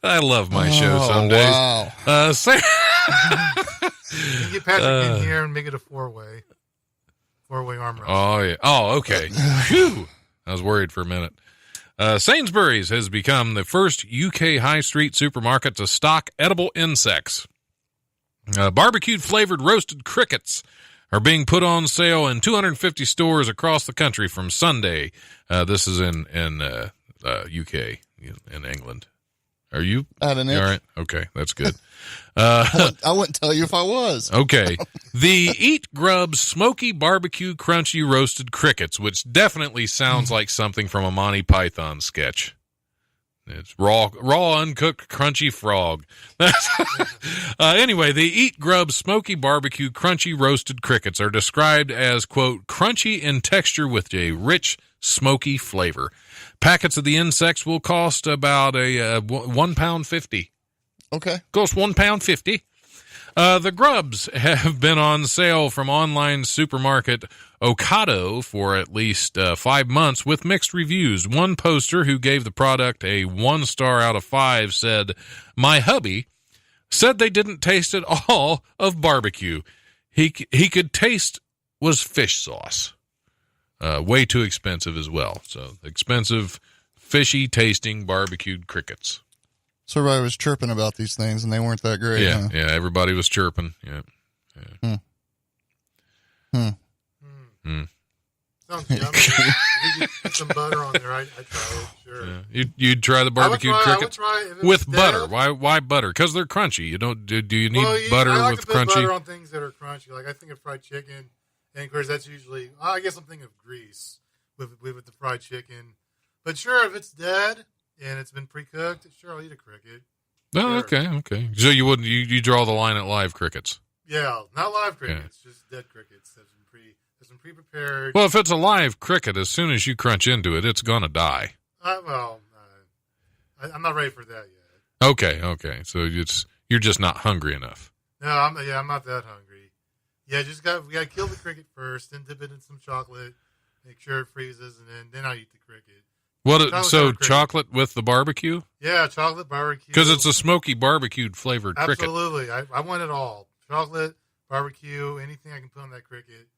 I love my show some days. Wow. You can get Patrick in here and make it a 4-way. 4-way arm wrestling. Oh, yeah. Oh, okay. Phew. I was worried for a minute. Sainsbury's has become the first UK high street supermarket to stock edible insects. Barbecued flavored roasted crickets are being put on sale in 250 stores across the country from Sunday. This is in UK, in England. Are you? All right. Okay, that's good. I wouldn't tell you if I was. Okay. The Eat Grubs Smoky Barbecue Crunchy Roasted Crickets, which definitely sounds like something from a Monty Python sketch. It's raw, uncooked, crunchy frog. Anyway, the Eat Grubs Smoky Barbecue Crunchy Roasted Crickets are described as, quote, crunchy in texture with a rich, smoky flavor. Packets of the insects will cost about £1.50. Okay. Costs £1.50. The grubs have been on sale from online supermarket Ocado for at least 5 months with mixed reviews. One poster who gave the product a 1 star out of 5 said, "My hubby said they didn't taste at all of barbecue. He could taste was fish sauce. Way too expensive as well. So expensive, fishy tasting barbecued crickets." So everybody was chirping about these things, and they weren't that great. Yeah, huh? yeah. Everybody was chirping. Yeah. Sounds yummy. If you could put some butter on there, I'd try it. Sure. Yeah. You'd try the barbecued crickets I would try with butter. Why butter? Because they're crunchy. You don't do you need butter I like with to put crunchy? butter on things that are crunchy. Like I think of fried chicken, and of course that's usually. I guess I'm thinking of grease with the fried chicken. But sure, if it's dead and it's been pre-cooked, sure, I'll eat a cricket. Oh, Sure. okay. So you wouldn't you draw the line at live crickets? Yeah, not live crickets, just dead crickets. There's some pre-prepared. Well, if it's a live cricket, as soon as you crunch into it, it's gonna die. I'm not ready for that yet. Okay. So you're just not hungry enough. No, I'm not that hungry. Yeah, we gotta kill the cricket first, then dip it in some chocolate, make sure it freezes, and then I'll eat the cricket. Chocolate with the barbecue? Yeah, chocolate barbecue. Because it's a smoky barbecued flavored cricket. Absolutely. I want it all. Chocolate, barbecue, anything I can put on that cricket,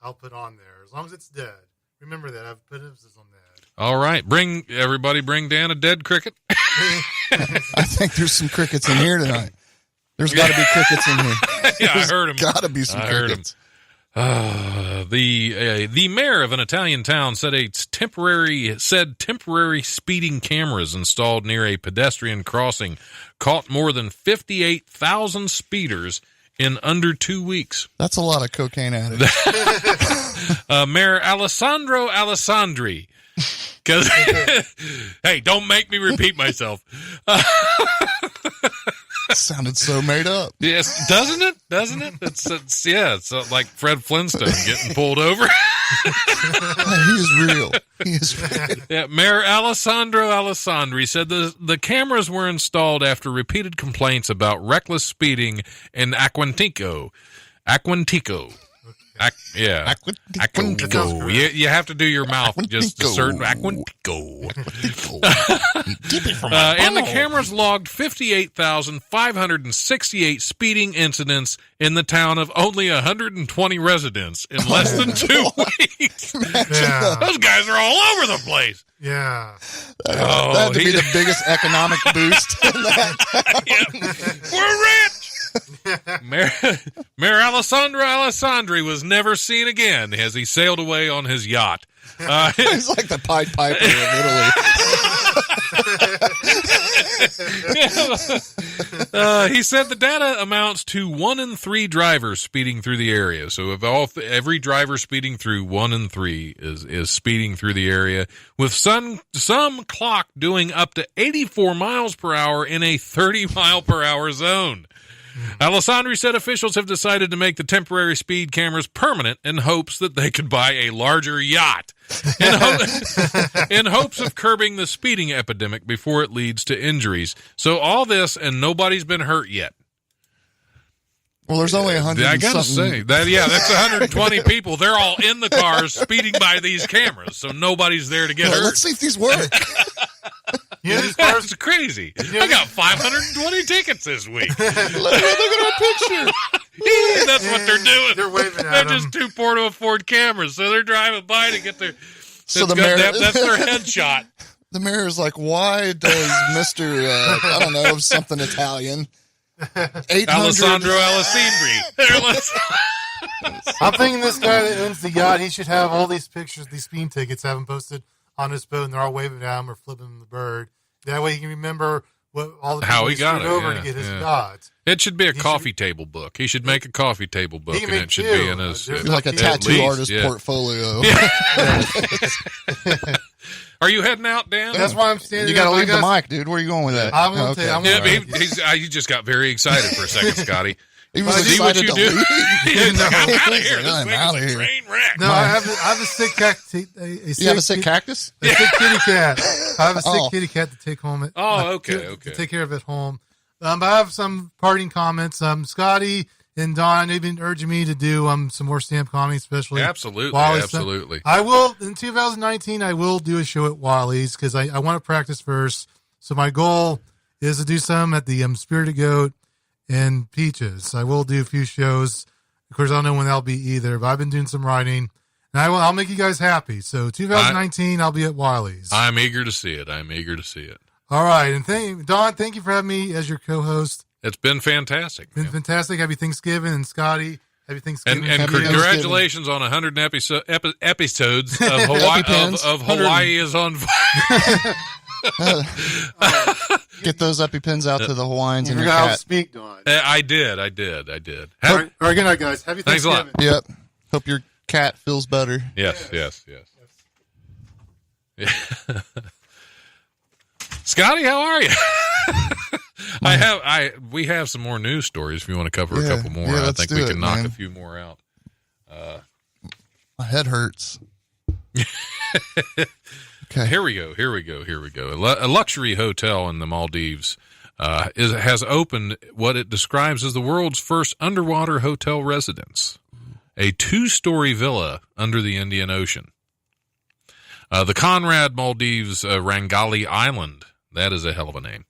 I'll put on there. As long as it's dead. Remember that. I've put emphasis on that. All right. Bring Dan a dead cricket. I think there's some crickets in here tonight. There's got to be crickets in here. Yeah, I heard him. Got to be some crickets. The mayor of an Italian town said temporary speeding cameras installed near a pedestrian crossing caught more than 58,000 speeders in under 2 weeks. That's a lot of cocaine addicts. Mayor Alessandro Alessandri. Hey, don't make me repeat myself. Sounded so made up. Yes, doesn't it? Doesn't it? It's like Fred Flintstone getting pulled over. He is real. He is real. Yeah, Mayor Alessandro Alessandri said the cameras were installed after repeated complaints about reckless speeding in Aquantico. Aquantico. Aquantico. You have to do your mouth just a certain Aquantico. And the cameras logged 58,568 speeding incidents in the town of only 120 residents in less than 2 weeks. Yeah. Those guys are all over the place. Yeah. That had to be the biggest economic boost in that town. We're rich. Mayor Alessandro Alessandri was never seen again as he sailed away on his yacht. He's like the Pied Piper of Italy. He said the data amounts to 1 in 3 drivers speeding through the area. So if every driver speeding through, 1 in 3 is speeding through the area, with some clock doing up to 84 miles per hour in a 30 mile per hour zone. Alessandri said officials have decided to make the temporary speed cameras permanent in hopes that they could buy a larger yacht, in hopes of curbing the speeding epidemic before it leads to injuries. So all this, and nobody's been hurt yet. Well, there's only 100. I gotta say that. Yeah, that's 120 people. They're all in the cars speeding by these cameras, so nobody's there to get hurt. Let's see if these work. Yeah, these cars That's crazy. I got 520 tickets this week. Look at our picture. That's what they're doing. They're waving at They're them. just too poor to afford cameras, so they're driving by to get their. So the mayor, that's their headshot. The mayor is like, why does Mr. I don't know, something Italian, 800 Alessandro Alessandri. I'm thinking this guy that owns the yacht, he should have all these pictures, these speeding tickets, have them posted on his boat, and they're all waving at him or flipping him the bird. That way he can remember what all the How people he got screwed it, over yeah, to get his yeah. yacht. It should be a coffee table book. He should make a coffee table book, He can and make it should two. be in his. There's like a At tattoo least, artist yeah. portfolio. Are you heading out, Dan? That's why I'm standing You got to up. leave I the guess- mic, dude. Where are you going with that? I'm gonna Okay. I'm Yeah, gonna- but he just got very excited for a second, Scotty. He was See what excited you to do? leave. He's like, I'm out of here. I'm This thing outta is a here. train wreck. No, I have a sick cat. You have a sick cactus? A sick kitty cat. I have a sick Oh. kitty cat to take home. Okay. To take care of at home. But I have some parting comments. Scotty and Don, I know you've been urging me to do some more stand-up comedy, especially Absolutely, Wally's absolutely. I will, in 2019, I will do a show at Wally's because I want to practice first. So my goal is to do some at the Spirited Goat and Peaches. I will do a few shows. Of course, I don't know when that'll be either, but I've been doing some writing. And I'll make you guys happy. So 2019, I'll be at Wiley's. I'm eager to see it. All right. And Don, thank you for having me as your co-host. It's been fantastic. Been man. fantastic. Happy Thanksgiving. And Scotty, happy Thanksgiving. And Happy congratulations on 100 episodes of Hawaii. EpiPens. of Hawaii is on fire. Get those EpiPens out to the Hawaiians You and your forgot how to cat. speak, Don. I did. All right, good night, guys. Happy Thanks a lot. Thanksgiving. Yep. Hope your cat feels better. Yes. Scotty, how are you? We have some more news stories if you want to cover a Yeah, couple more. yeah, I let's think do we it, can knock man. a few more out. My head hurts. Okay. Here we go. A luxury hotel in the Maldives has opened what it describes as the world's first underwater hotel residence, a 2-story villa under the Indian Ocean. The Conrad Maldives Rangali Island, that is a hell of a name,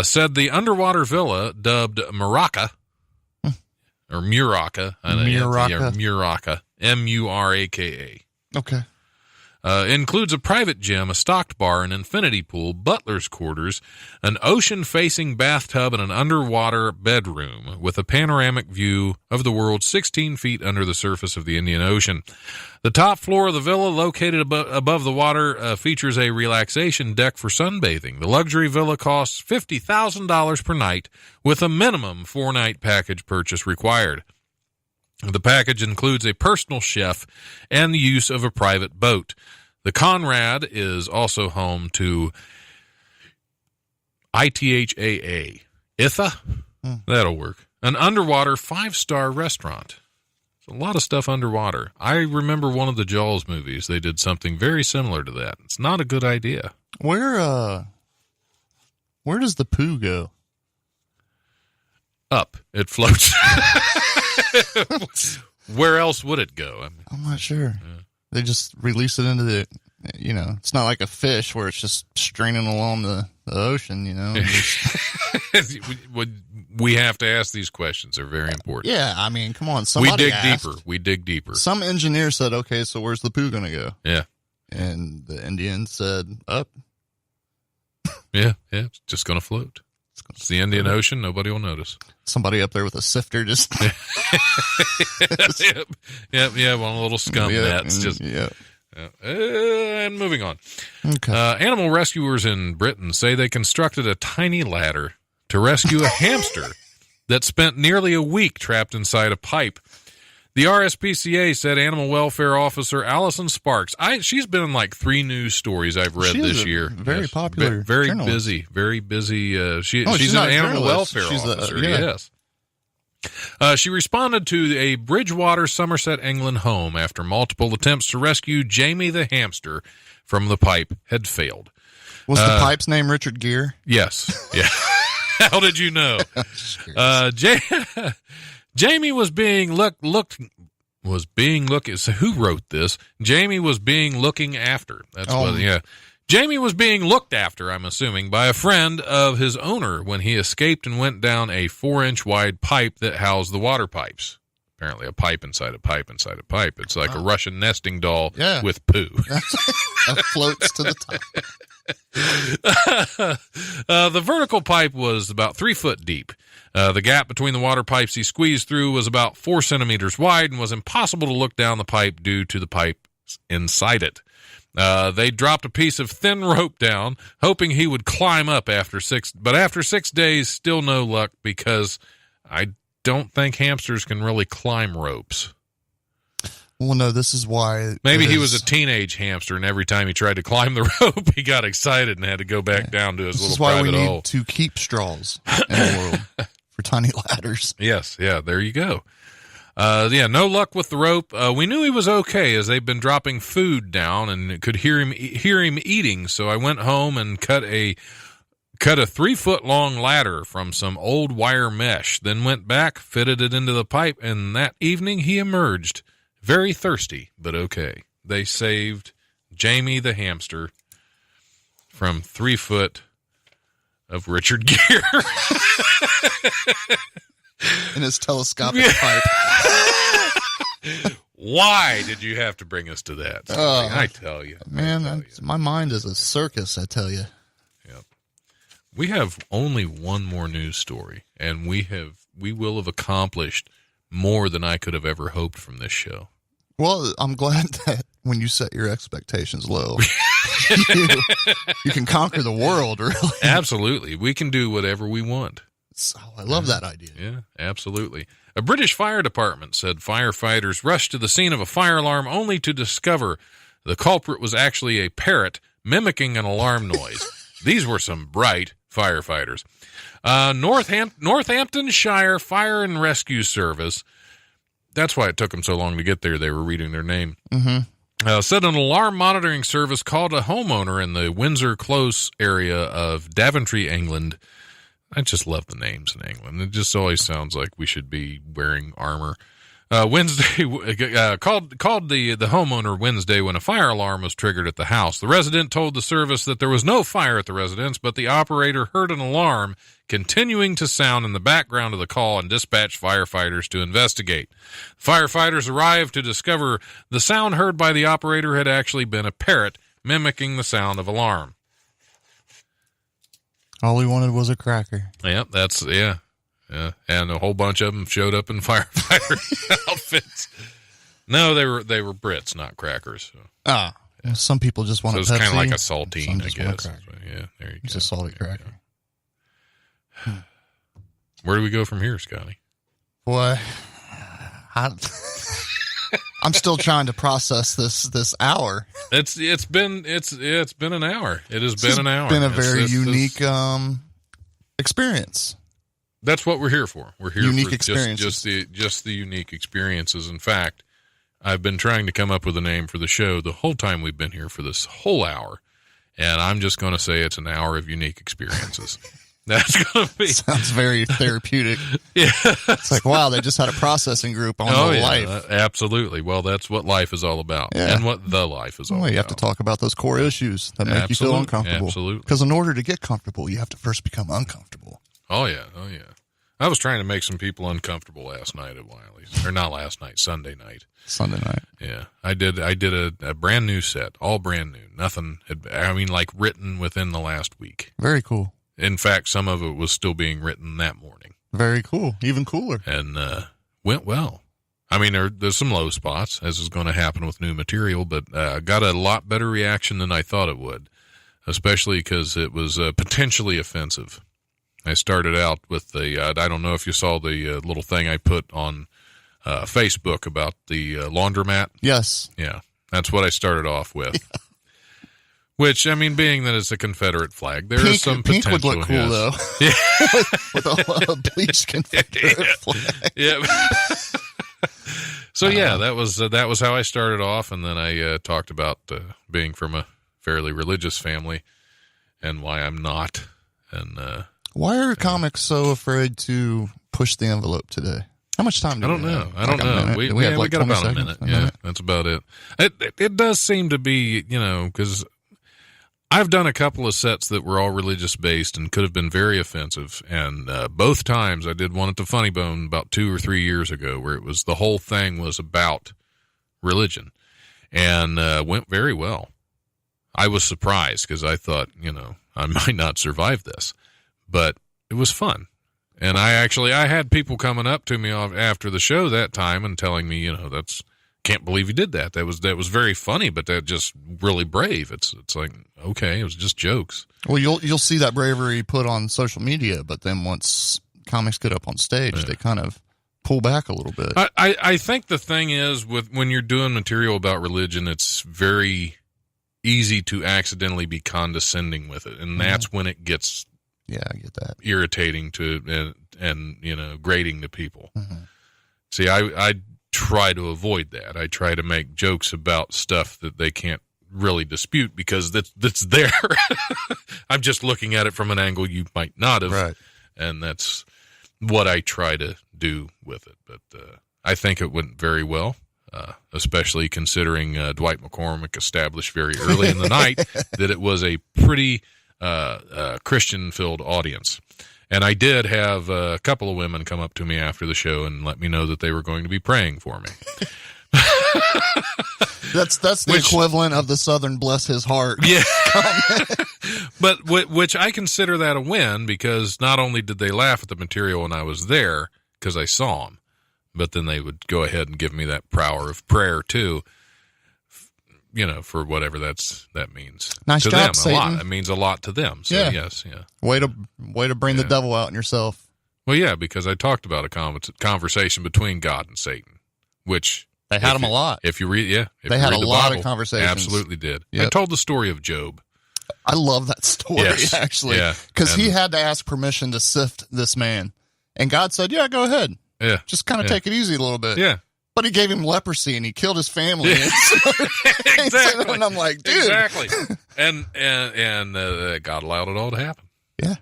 said the underwater villa, dubbed Muraka, or Muraka, Muraka, M-U-R-A-K-A. Okay. Includes a private gym, a stocked bar, an infinity pool, butler's quarters, an ocean-facing bathtub, and an underwater bedroom with a panoramic view of the world 16 feet under the surface of the Indian Ocean. The top floor of the villa, located above the water, features a relaxation deck for sunbathing. The luxury villa costs $50,000 per night, with a minimum 4-night package purchase required. The package includes a personal chef and the use of a private boat. The Conrad is also home to ITHAA, Itha? That'll work. An underwater 5-star restaurant. A lot of stuff underwater. I remember one of the Jaws movies. They did something very similar to that. It's not a good idea. Where does the poo go? Up. It floats. Where else would it go? I mean, I'm not sure. Yeah. They just release it into the, it's not like a fish where it's just straining along the ocean, We have to ask these questions. They're very important. Yeah, I mean, come on. We dig deeper. Some engineer said, okay, so where's the poo going to go? Yeah. And the Indian said, up. Yeah, it's just going to float. It's the Indian Ocean. Nobody will notice. Somebody up there with a sifter just. Yep, one of the little scum nets. And moving on. Okay. Animal rescuers in Britain say they constructed a tiny ladder to rescue a hamster that spent nearly a week trapped inside a pipe. The RSPCA said animal welfare officer Allison Sparks. She's been in like 3 news stories I've read this year. Very popular. Very journalist. busy. Very busy. She's an animal welfare officer. Yes. She responded to a Bridgewater, Somerset, England home after multiple attempts to rescue Jamie the hamster from the pipe had failed. Was the pipe's name Richard Gere? Yes. Yeah. How did you know? Jamie was being so who wrote this? Jamie was being looking after. Jamie was being looked after, I'm assuming, by a friend of his owner when he escaped and went down a 4-inch wide pipe that housed the water pipes. Apparently a pipe inside a pipe inside a pipe. It's like a Russian nesting doll with poo. That floats to the top. The vertical pipe was about 3 foot deep. The gap between the water pipes he squeezed through was about 4 centimeters wide and was impossible to look down the pipe due to the pipe inside it. They dropped a piece of thin rope down, hoping he would climb up after 6 days, still no luck because I don't think hamsters can really climb ropes. Well, no, this is why. Maybe he was a teenage hamster, and every time he tried to climb the rope, he got excited and had to go back down to his little private hole. This is why we need to keep straws in the world for tiny ladders. Yes, there you go. No luck with the rope. We knew he was okay as they'd been dropping food down and could hear him eating. So I went home and cut a 3-foot long ladder from some old wire mesh. Then went back, fitted it into the pipe, and that evening he emerged. Very thirsty, but okay. They saved Jamie the hamster from 3 foot of Richard Gere. In his telescopic pipe. Why did you have to bring us to that? I tell you. Man, my mind is a circus, I tell you. Yep. We have only one more news story, and we will have accomplished more than I could have ever hoped from this show. Well, I'm glad that when you set your expectations low, you can conquer the world, really. Absolutely. We can do whatever we want. I love that idea. Yeah, absolutely. A British fire department said firefighters rushed to the scene of a fire alarm only to discover the culprit was actually a parrot mimicking an alarm noise. These were some bright firefighters. Northamptonshire Fire and Rescue Service. That's why it took them so long to get there. They were reading their name. Mm-hmm. Said an alarm monitoring service called a homeowner in the Windsor Close area of Daventry, England. I just love the names in England. It just always sounds like we should be wearing armor. Wednesday called the homeowner Wednesday when a fire alarm was triggered at the house. The resident told the service that there was no fire at the residence, but the operator heard an alarm continuing to sound in the background of the call and dispatched firefighters to investigate. Firefighters arrived to discover the sound heard by the operator had actually been a parrot mimicking the sound of alarm. All he wanted was a cracker. Yeah, Yeah, and a whole bunch of them showed up in firefighter outfits. No, they were Brits, not crackers. So. Well, some people just want a Pepsi. So it's kind of like a saltine, I guess. So, yeah, there you go. It's a salty cracker. Where do we go from here, Scotty? Boy, I'm still trying to process this hour. It's been an hour. It has been an hour. It's been a very unique experience. that's what we're here for. We're here Unique for experiences. just the unique experiences. In fact, I've been trying to come up with a name for the show the whole time we've been here for this whole hour, and I'm just going to say it's an hour of unique experiences. That's going to be. Sounds very therapeutic. Yeah. It's like, wow, they just had a processing group on the life. Absolutely. Well, that's what life is all about, Yeah. and what the life is all Well, about. you have to talk about those core issues that make you feel Absolutely. uncomfortable. Absolutely. Because in order to get comfortable, you have to first become uncomfortable. Oh yeah. I was trying to make some people uncomfortable last night at Wiley's, or not last night, Sunday night. Sunday night. Yeah, I did a brand new set, all brand new. Nothing like written within the last week. Very cool. In fact, some of it was still being written that morning, Very cool. Even cooler. and went well. I mean, there's some low spots, as is going to happen with new material, but got a lot better reaction than I thought it would, especially because it was potentially offensive. I started out with I don't know if you saw the little thing I put on Facebook about the laundromat. Yes. Yeah, that's what I started off with. Which, I mean, being that it's a Confederate flag, there is some pink potential. would look cool, yes. though. Yeah. With a bleached Confederate flag. Yeah. So yeah, that was how I started off, and then I talked about being from a fairly religious family and why I'm not. And Why are comics so afraid to push the envelope today? How much time do I don't we know. have? I don't Like a know. minute? We have got 20 about seconds? a minute. Yeah, that's about it. It does seem to be, because I've done a couple of sets that were all religious based and could have been very offensive. And both times I did one at the Funny Bone about 2 or 3 years ago where the whole thing was about religion and went very well. I was surprised because I thought, I might not survive this, but it was fun. And I had people coming up to me after the show that time and telling me, can't believe you did that. That was very funny, but that just really brave. It's like, okay, it was just jokes. Well, you'll see that bravery put on social media, but then once comics get up on stage, they kind of pull back a little bit. I think the thing is when you're doing material about religion, it's very easy to accidentally be condescending with it, and that's when it gets I get that. irritating to and grating to people. See, I try to avoid that. I try to make jokes about stuff that they can't really dispute because that's there. I'm just looking at it from an angle you might not have, Right. and that's what I try to do with it. But I think it went very well, especially considering Dwight McCormick established very early in the night that it was a pretty Christian-filled audience. And I did have a couple of women come up to me after the show and let me know that they were going to be praying for me. That's the equivalent of the Southern bless his heart. Yeah. But which I consider that a win because not only did they laugh at the material when I was there because I saw them, but then they would go ahead and give me that power of prayer too. For whatever that means. Nice to job, them, Satan. a lot. It means a lot to them. So Yeah. yes, yeah. Way to bring the devil out in yourself. Well, yeah, because I talked about a conversation between God and Satan, which They had them a lot. If you read, if They you had read a the lot of Bible, conversations. Absolutely did. Yep. I told the story of Job. I love that story, Yes. actually. Yeah. Because he And- had to ask permission to sift this man. And God said, yeah, go ahead. Yeah, Just kind of Yeah. take it easy a little bit. yeah, But he gave him leprosy and he killed his family. exactly. And I'm like, dude. Exactly. And God allowed it all to happen. Yeah.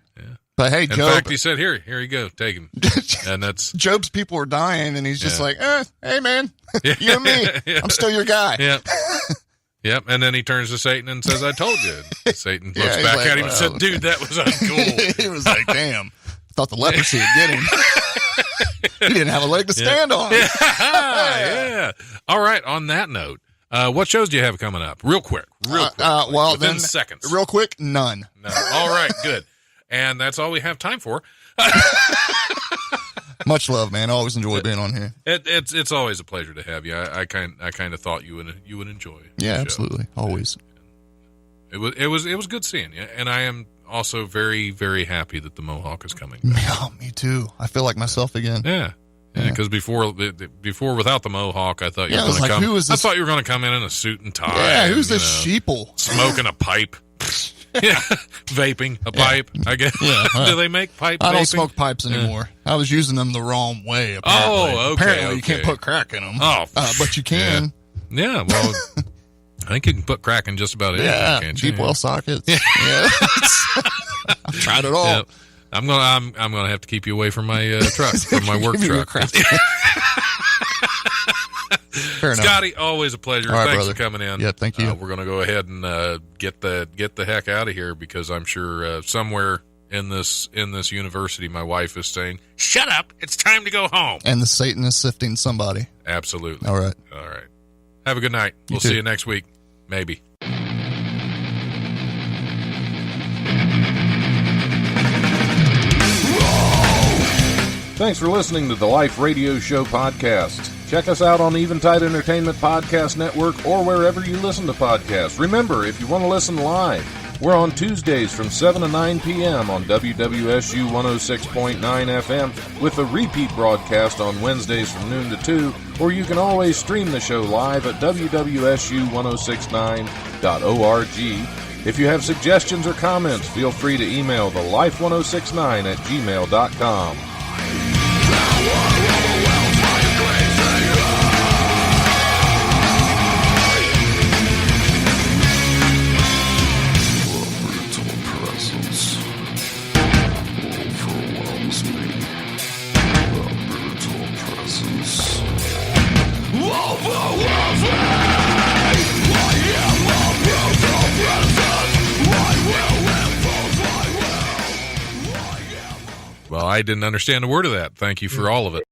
But hey, In Job, fact, he said, "Here you go, take him." And that's Job's people are dying, and he's just Yeah. like, hey, man, you and me. Yeah. I'm still your guy. Yep. Yep. And then he turns to Satan and says, "I told you." And Satan looks Yeah, he's back like, at him and well. said, "Dude, that was uncool." He was like, damn. Thought the leprosy would get him. He didn't have a leg to stand on. Yeah. All right. On that note, what shows do you have coming up? Real quick. Well, within then, seconds. real quick, none. No. All right. Good. And that's all we have time for. Much love, man. I always enjoy being on here. It's always a pleasure to have you. I kind of thought you would enjoy. Yeah, the show. absolutely. Always. It was good seeing you, and I am also very, very happy that the Mohawk is coming. Yeah, me too. I feel like myself again. Yeah. Because before without the Mohawk, I thought you Yeah, were I was going to like, come. who is this? I thought you were going to come in a suit and tie. Yeah, and, who's this sheeple? smoking a pipe? Yeah, vaping a pipe. I guess. Yeah, Do they make pipe? I don't vaping? smoke pipes anymore. I was using them the wrong way. Apparently. Oh, okay. Apparently, you can't put crack in them. Oh, but you can. Yeah. Well, I think you can put crack in just about anything. Yeah, Can't you? deep well sockets. Yeah. I've tried it all. Yeah. I'm gonna have to keep you away from my truck, from my work Give me your truck. crap. Fair enough. Scotty, always a pleasure. All right, Thanks brother. for coming in. Yeah, thank you. We're going to go ahead and get the heck out of here because I'm sure somewhere in this university, my wife is saying, "Shut up! It's time to go home." And the Satan is sifting somebody. Absolutely. All right. Have a good night. We'll too. see you next week. Maybe. Thanks for listening to the Life Radio Show podcast. Check us out on Eventide Entertainment Podcast Network or wherever you listen to podcasts. Remember, if you want to listen live, we're on Tuesdays from 7 to 9 p.m. on WWSU 106.9 FM with a repeat broadcast on Wednesdays from noon to 2, or you can always stream the show live at wwsu1069.org. If you have suggestions or comments, feel free to email the life1069@gmail.com. Well, I didn't understand a word of that. Thank you for all of it.